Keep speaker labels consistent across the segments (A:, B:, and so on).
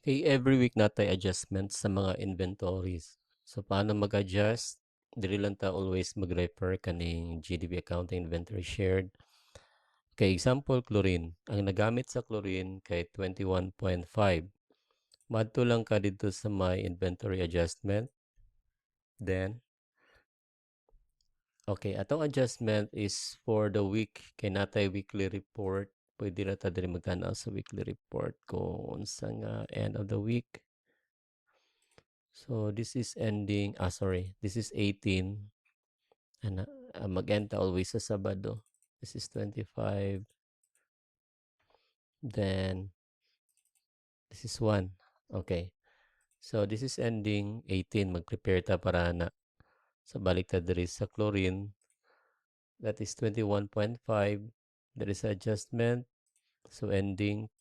A: Okay, every week natay adjustments sa mga inventories. So, paano mag-adjust? Dili lang ta always mag-refer kaning GDP accounting inventory shared. Okay, example, chlorine. Ang nagamit sa chlorine kay 21.5. Madto lang ka dito sa my inventory adjustment. Then, okay, atong adjustment is for the week. Kay natay weekly report. Pwede na ta diri magtanaw sa weekly report kung unsa nga end of the week. So this is ending, this is 18. And mag-end ta always sa Sabado. This is 25. Then this is 1. Okay. So this is ending 18. Mag-prepare ta para na sa balik ta diri sa chlorine. That is 21.5. There is adjustment. So ending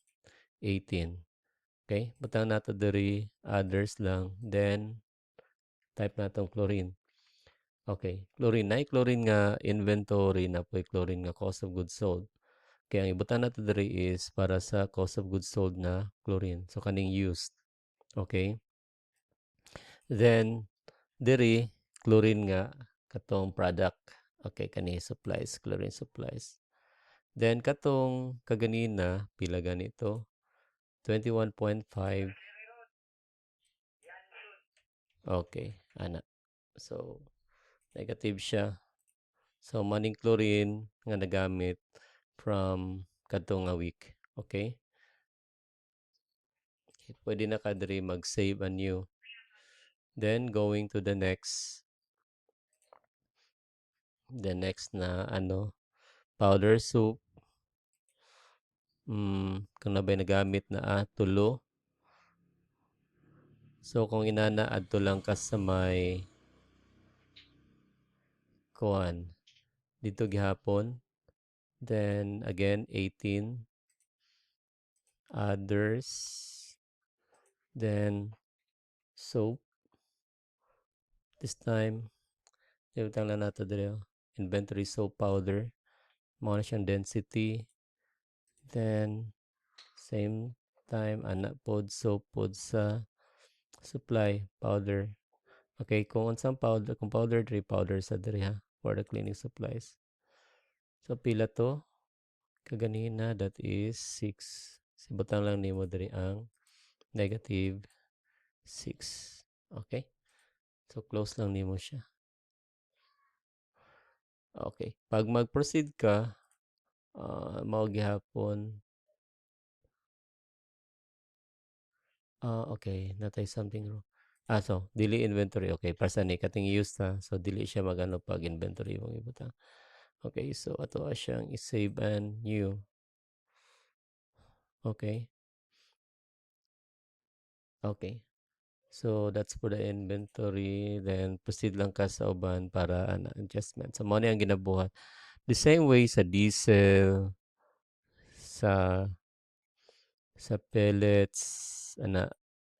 A: 18. Okay. Butang nato diri others lang. Then type natong chlorine. Okay. Chlorine. Na chlorine nga inventory na po chlorine nga cost of goods sold. Kaya ang ibutan nato diri is para sa cost of goods sold na chlorine. So kaning used. Okay? Then diri chlorine nga katong product. Okay, kani supplies, chlorine supplies. Then katong kaganina pila ganito? 21.5. Okay, ana. So negative siya. So maning chlorine nga nagamit from kadtong nga week. Okay? Pwede na ka diri mag-save a new. Then going to the next na powder soap. Kung na ba nagamit na tulo. So kung inana adto lang ka sa may kuan dito gihapon. Then again 18 others. Then soap. This time ibutang lang nato diri inventory soap powder. Mao na siyang density. Then same time ana pod soap pod sa supply powder. Okay, kung unsang powder, kung powder diri powder sa diri ha for the cleaning supplies. So pila to? Kaganina that is 6. Sibutang lang nimo diri ang negative 6. Okay? So close lang nimo siya. Okay. Pag mag-proceed ka, mao gihapon. Okay, natay something wrong. So dili inventory. Okay, para sa ni kating use ta. So dili siya magano pag inventory mong ibutang. Okay, so ato siyang i-save and new. Okay. Okay. So that's for the inventory. Then proceed lang ka sa uban para adjustment. So mo ang ginabuhat. The same way sa diesel, sa pellets,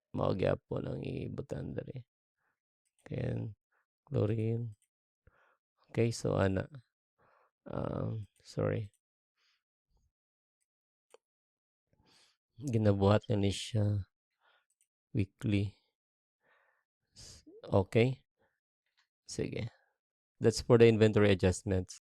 A: mao gyapon ang ibutan diri. Ken chlorine. Okay, so sorry. Ginabuhat na ni siya weekly. Okay. Sige. That's for the inventory adjustments.